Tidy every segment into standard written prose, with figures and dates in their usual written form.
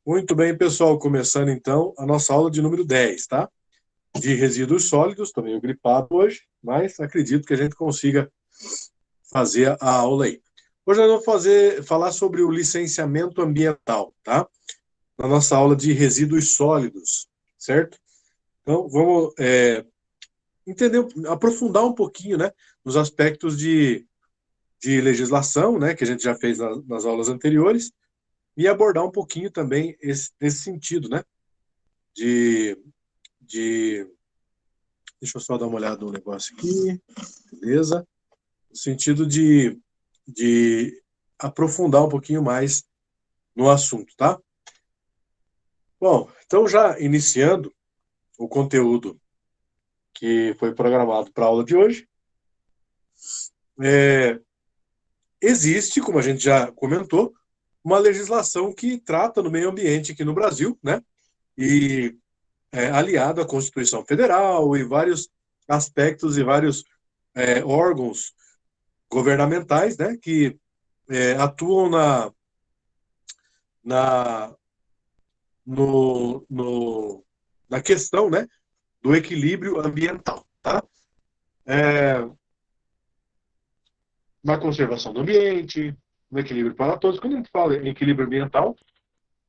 Muito bem, pessoal, começando então a nossa aula de número 10, tá? De resíduos sólidos, estou meio gripado hoje, mas acredito que a gente consiga fazer a aula aí. Hoje nós vamos falar sobre o licenciamento ambiental, tá? Na nossa aula de resíduos sólidos, certo? Então, vamos entender, aprofundar um pouquinho, né, nos aspectos de legislação, né, que a gente já fez nas aulas anteriores, e abordar um pouquinho também nesse sentido, né, de, de deixa eu só dar uma olhada no negócio aqui, beleza? No sentido de aprofundar um pouquinho mais no assunto, tá? Bom, então já iniciando o conteúdo que foi programado para a aula de hoje, é, existe, como a gente já comentou, uma legislação que trata do meio ambiente aqui no Brasil, né? E aliado à Constituição Federal e vários aspectos e vários órgãos governamentais, né? Que atuam na, no, no, na questão, né, do equilíbrio ambiental, tá? É, na conservação do ambiente, no equilíbrio para todos. Quando a gente fala em equilíbrio ambiental,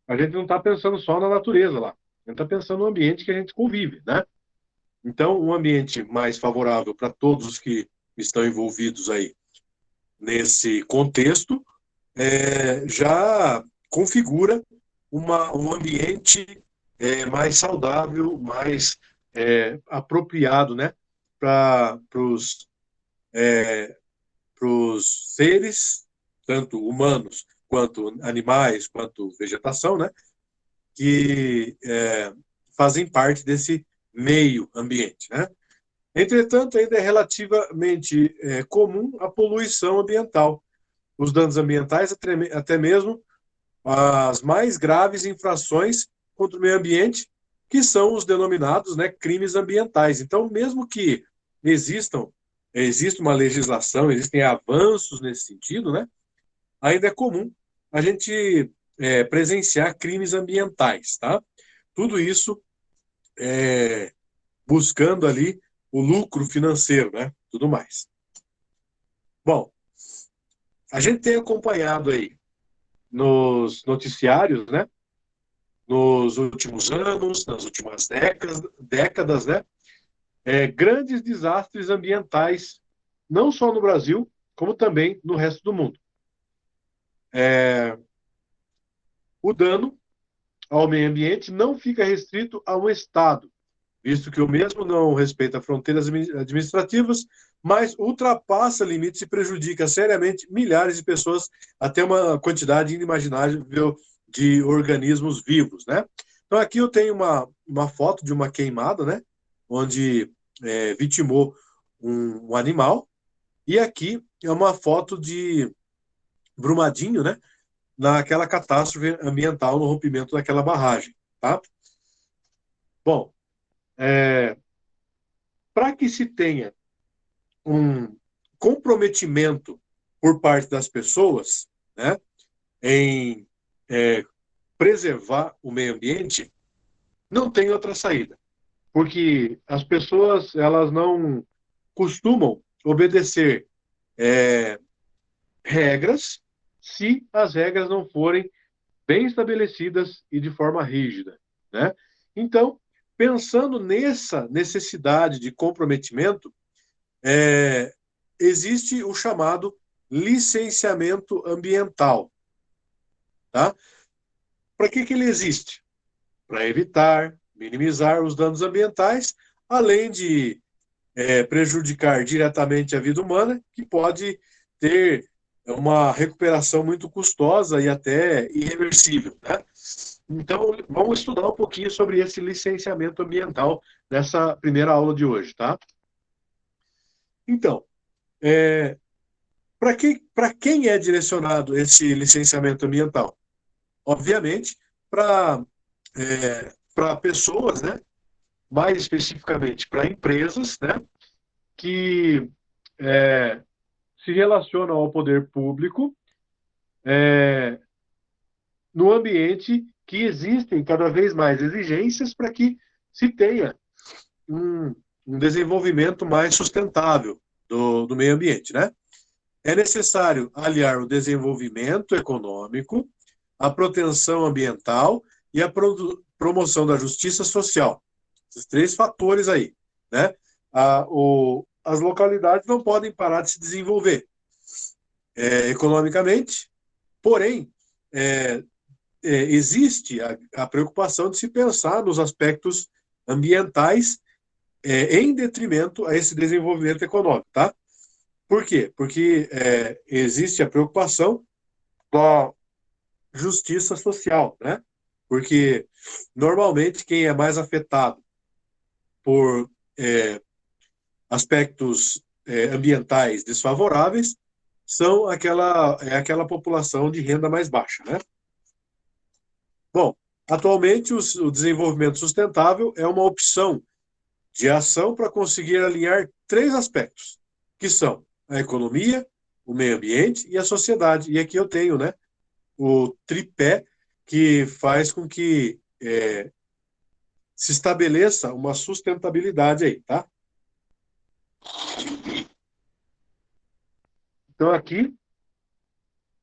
a gente não está pensando só na natureza lá, a gente está pensando no ambiente que a gente convive, né? Então, um ambiente mais favorável para todos os que estão envolvidos aí nesse contexto já configura um ambiente mais saudável, mais apropriado, né, para os seres, tanto humanos quanto animais, quanto vegetação, né, que fazem parte desse meio ambiente, né? Entretanto, ainda é relativamente comum a poluição ambiental, os danos ambientais, até mesmo as mais graves infrações contra o meio ambiente, que são os denominados, né, crimes ambientais. Então, mesmo que exista uma legislação, existem avanços nesse sentido, né, ainda é comum a gente presenciar crimes ambientais, tá? Tudo isso buscando ali o lucro financeiro, né, tudo mais. Bom, a gente tem acompanhado aí nos noticiários, né, nos últimos anos, nas últimas décadas, né, grandes desastres ambientais, não só no Brasil, como também no resto do mundo. O dano ao meio ambiente não fica restrito a um Estado, visto que o mesmo não respeita fronteiras administrativas, mas ultrapassa limites e prejudica seriamente milhares de pessoas, até uma quantidade inimaginável de organismos vivos, né? Então aqui eu tenho uma foto de uma queimada, né? Onde vitimou um animal, e aqui é uma foto de Brumadinho, né? Naquela catástrofe ambiental no rompimento daquela barragem, tá? Bom, para que se tenha um comprometimento por parte das pessoas, né, em é, preservar o meio ambiente, não tem outra saída, porque as pessoas elas não costumam obedecer é, regras se as regras não forem bem estabelecidas e de forma rígida, né? Então, pensando nessa necessidade de comprometimento, é, existe o chamado licenciamento ambiental, tá? Para que ele existe? Para evitar, minimizar os danos ambientais, além de prejudicar diretamente a vida humana, que pode ter uma recuperação muito custosa e até irreversível, né? Então, vamos estudar um pouquinho sobre esse licenciamento ambiental nessa primeira aula de hoje, tá? Então, para quem é direcionado esse licenciamento ambiental? Obviamente, para pessoas, né? Mais especificamente para empresas, né? Que é, se relacionam ao poder público no ambiente que existem cada vez mais exigências para que se tenha um desenvolvimento mais sustentável do meio ambiente, né? É necessário aliar o desenvolvimento econômico, a proteção ambiental e a promoção da justiça social. Esses três fatores aí, né? As localidades não podem parar de se desenvolver economicamente, porém, existe a preocupação de se pensar nos aspectos ambientais em detrimento a esse desenvolvimento econômico, tá? Por quê? Porque existe a preocupação da justiça social, né? Porque normalmente quem é mais afetado por aspectos ambientais desfavoráveis são aquela população de renda mais baixa, né? Bom, atualmente o desenvolvimento sustentável é uma opção de ação para conseguir alinhar três aspectos, que são a economia, o meio ambiente e a sociedade. E aqui eu tenho, né, o tripé que faz com que se estabeleça uma sustentabilidade aí, tá? Então, aqui,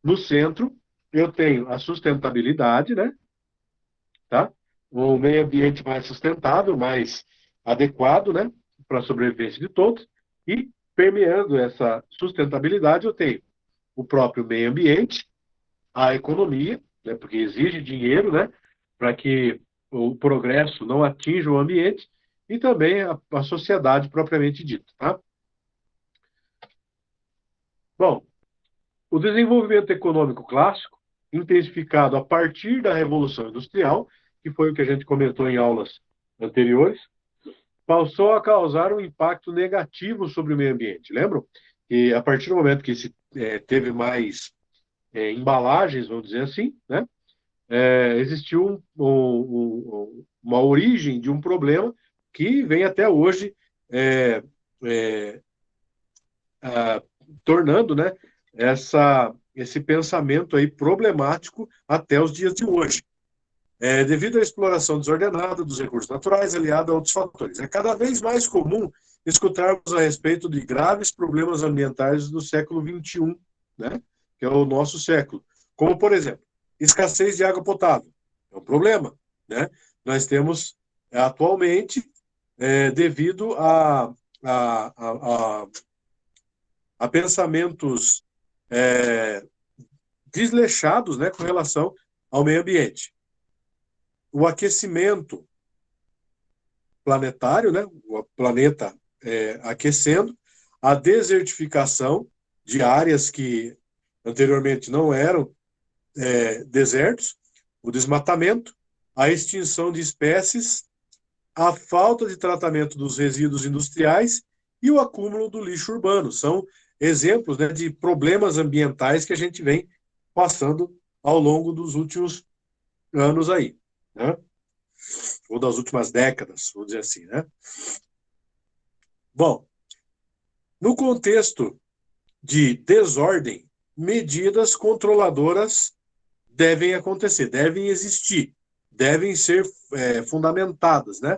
no centro, eu tenho a sustentabilidade, né? Tá? O meio ambiente mais sustentável, mais adequado, né? Para a sobrevivência de todos. E, permeando essa sustentabilidade, eu tenho o próprio meio ambiente, a economia, né? Porque exige dinheiro, né? Para que o progresso não atinja o ambiente, e também a sociedade propriamente dita, tá? Bom, o desenvolvimento econômico clássico, intensificado a partir da Revolução Industrial, que foi o que a gente comentou em aulas anteriores, passou a causar um impacto negativo sobre o meio ambiente. Lembram? E a partir do momento que se teve mais embalagens, vamos dizer assim, né? Existiu uma origem de um problema que vem até hoje é, é, a, tornando, né, esse pensamento aí problemático até os dias de hoje. Devido à exploração desordenada dos recursos naturais, aliada a outros fatores. É cada vez mais comum escutarmos a respeito de graves problemas ambientais do século XXI, né, que é o nosso século. Como, por exemplo, escassez de água potável. É um problema. Né? Nós temos, atualmente, devido a pensamentos desleixados, né, com relação ao meio ambiente. O aquecimento planetário, né, o planeta aquecendo, a desertificação de áreas que anteriormente não eram desertos, o desmatamento, a extinção de espécies, a falta de tratamento dos resíduos industriais e o acúmulo do lixo urbano. São exemplos, né, de problemas ambientais que a gente vem passando ao longo dos últimos anos aí, né? Ou das últimas décadas, vamos dizer assim, né? Bom, no contexto de desordem, medidas controladoras devem acontecer, devem existir, devem ser fundamentadas, né?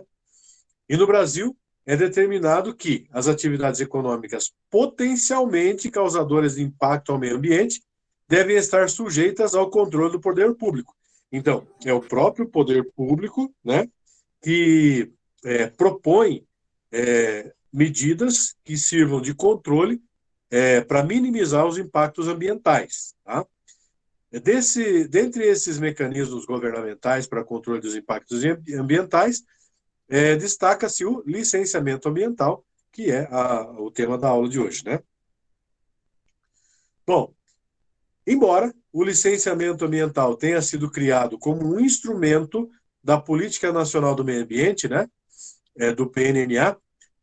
E no Brasil é determinado que as atividades econômicas potencialmente causadoras de impacto ao meio ambiente devem estar sujeitas ao controle do poder público. Então, é o próprio poder público, né, que propõe medidas que sirvam de controle para minimizar os impactos ambientais. Tá? Dentre esses mecanismos governamentais para controle dos impactos ambientais, destaca-se o licenciamento ambiental, que é o tema da aula de hoje, né? Bom, embora o licenciamento ambiental tenha sido criado como um instrumento da Política Nacional do Meio Ambiente, né, do PNNA,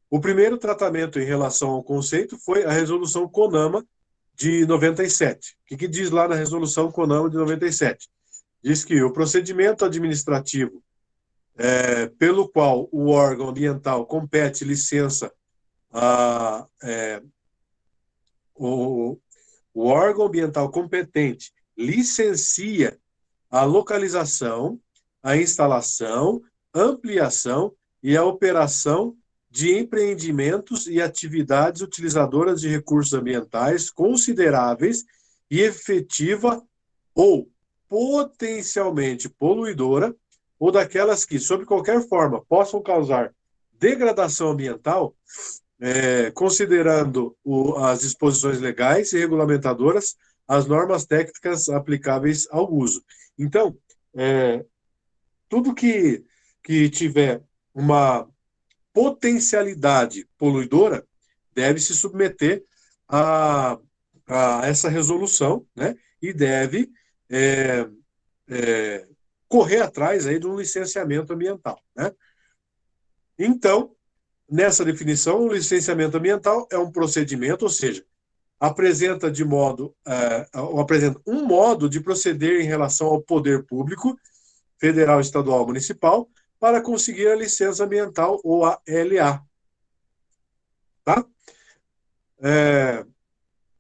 o primeiro tratamento em relação ao conceito foi a Resolução CONAMA de 97. O que diz lá na Resolução CONAMA de 97? Diz que o procedimento administrativo pelo qual o órgão ambiental compete licença o órgão ambiental competente licencia a localização, a instalação, ampliação e a operação de empreendimentos e atividades utilizadoras de recursos ambientais consideráveis e efetiva ou potencialmente poluidora, ou daquelas que, sob qualquer forma, possam causar degradação ambiental, considerando as disposições legais e regulamentadoras, as normas técnicas aplicáveis ao uso. Então, tudo que tiver uma potencialidade poluidora deve se submeter a essa resolução, né? E deve correr atrás aí de um licenciamento ambiental, né? Então, nessa definição, o licenciamento ambiental é um procedimento, ou seja, apresenta um modo de proceder em relação ao poder público, federal, estadual, municipal, para conseguir a licença ambiental ou a LA. Tá?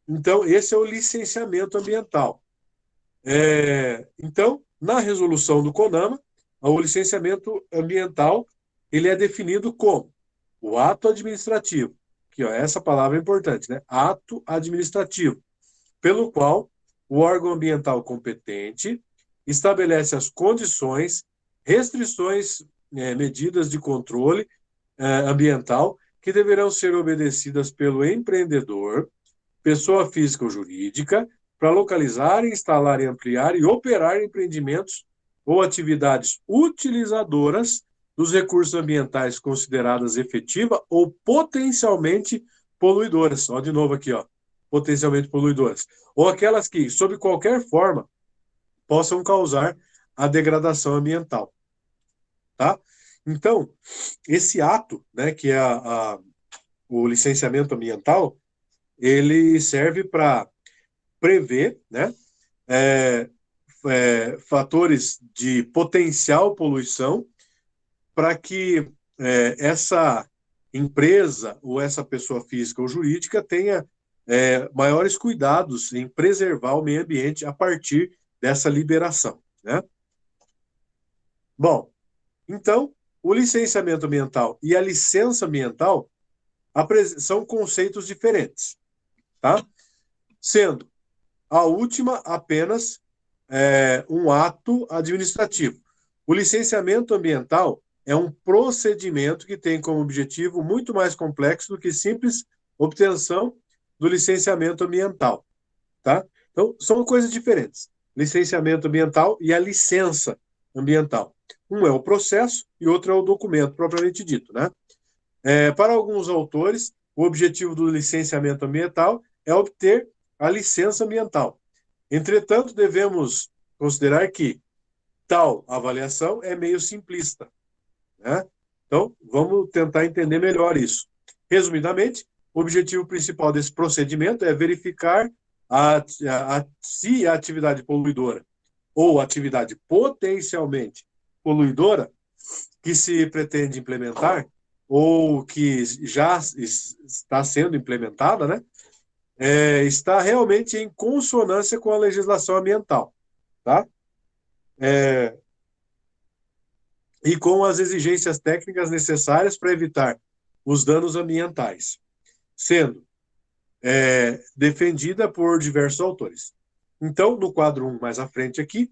Então, esse é o licenciamento ambiental. Então, na resolução do CONAMA, o licenciamento ambiental ele é definido como o ato administrativo, que essa palavra é importante, né? Ato administrativo, pelo qual o órgão ambiental competente estabelece as condições, restrições, medidas de controle ambiental que deverão ser obedecidas pelo empreendedor, pessoa física ou jurídica, para localizar, instalar, ampliar e operar empreendimentos ou atividades utilizadoras dos recursos ambientais consideradas efetiva ou potencialmente poluidoras. Ó, de novo aqui, ó, potencialmente poluidoras. Ou aquelas que, sob qualquer forma, possam causar a degradação ambiental. Tá? Então, esse ato, né, que é o licenciamento ambiental, ele serve para prever, né, fatores de potencial poluição para que essa empresa ou essa pessoa física ou jurídica tenha maiores cuidados em preservar o meio ambiente a partir dessa liberação, né? Bom, então, o licenciamento ambiental e a licença ambiental são conceitos diferentes, tá? Sendo a última apenas um ato administrativo. O licenciamento ambiental é um procedimento que tem como objetivo muito mais complexo do que simples obtenção do licenciamento ambiental, tá? Então, são coisas diferentes. Licenciamento ambiental e a licença ambiental. Um é o processo e outro é o documento propriamente dito, né? Para alguns autores, o objetivo do licenciamento ambiental é obter a licença ambiental. Entretanto, devemos considerar que tal avaliação é meio simplista, né? Então, vamos tentar entender melhor isso. Resumidamente, o objetivo principal desse procedimento é verificar se a atividade poluidora ou atividade potencialmente poluidora que se pretende implementar ou que já está sendo implementada, né, está realmente em consonância com a legislação ambiental, tá? E com as exigências técnicas necessárias para evitar os danos ambientais, sendo defendida por diversos autores. Então, no quadro 1, mais à frente aqui,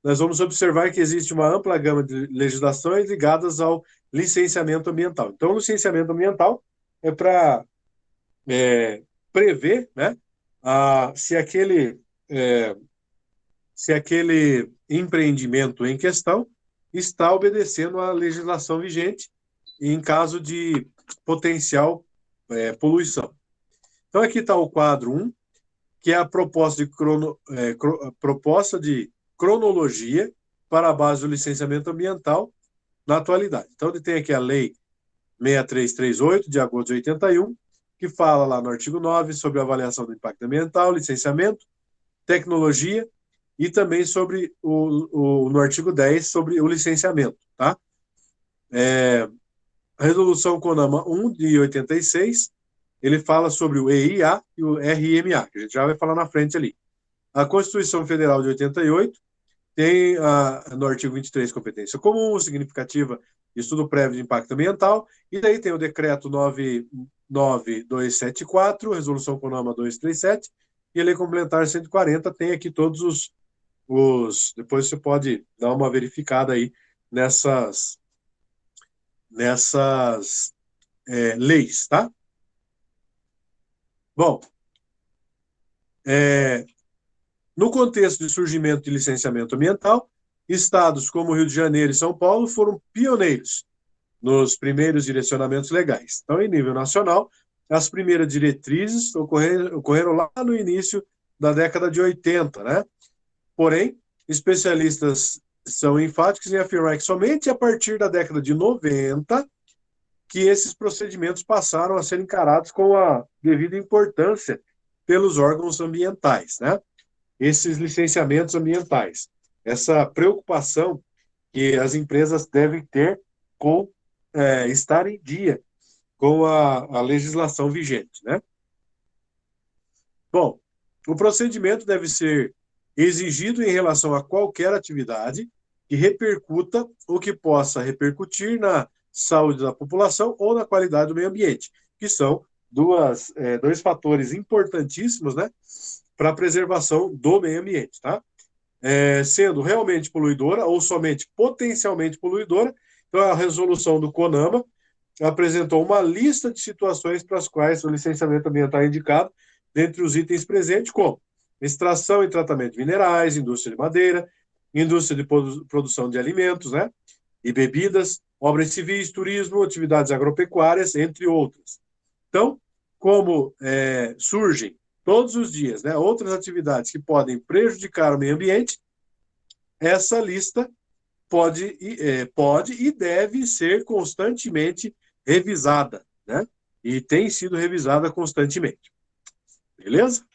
nós vamos observar que existe uma ampla gama de legislações ligadas ao licenciamento ambiental. Então, o licenciamento ambiental é para prever, né, se aquele empreendimento em questão está obedecendo à legislação vigente em caso de potencial poluição. Então, aqui está o quadro 1, que é a proposta de cronologia para a base do licenciamento ambiental na atualidade. Então, ele tem aqui a Lei 6338, de agosto de 81, que fala lá no artigo 9 sobre a avaliação do impacto ambiental, licenciamento, tecnologia, e também sobre no artigo 10 sobre o licenciamento, tá? A resolução CONAMA 1 de 86, ele fala sobre o EIA e o RMA, que a gente já vai falar na frente ali. A Constituição Federal de 88 tem no artigo 23, competência comum, significativa, estudo prévio de impacto ambiental, e daí tem o decreto 9274, resolução CONAMA 237, e a lei complementar 140, tem aqui todos depois você pode dar uma verificada aí nessas leis, tá? Bom, no contexto de surgimento de licenciamento ambiental, estados como Rio de Janeiro e São Paulo foram pioneiros nos primeiros direcionamentos legais. Então, em nível nacional, as primeiras diretrizes ocorreram lá no início da década de 80, né? Porém, especialistas são enfáticos em afirmar que somente a partir da década de 90 que esses procedimentos passaram a ser encarados com a devida importância pelos órgãos ambientais, né? Esses licenciamentos ambientais, essa preocupação que as empresas devem ter com estar em dia com a legislação vigente, né? Bom, o procedimento deve ser exigido em relação a qualquer atividade que repercuta ou que possa repercutir na saúde da população ou na qualidade do meio ambiente, que são dois fatores importantíssimos, né, para a preservação do meio ambiente, tá? Sendo realmente poluidora ou somente potencialmente poluidora. Então, a resolução do CONAMA apresentou uma lista de situações para as quais o licenciamento ambiental é indicado, dentre os itens presentes, como extração e tratamento de minerais, indústria de madeira, indústria de produção de alimentos, né, e bebidas, obras civis, turismo, atividades agropecuárias, entre outras. Então, como surgem todos os dias, né, outras atividades que podem prejudicar o meio ambiente, essa lista pode e deve ser constantemente revisada, né? E tem sido revisada constantemente. Beleza?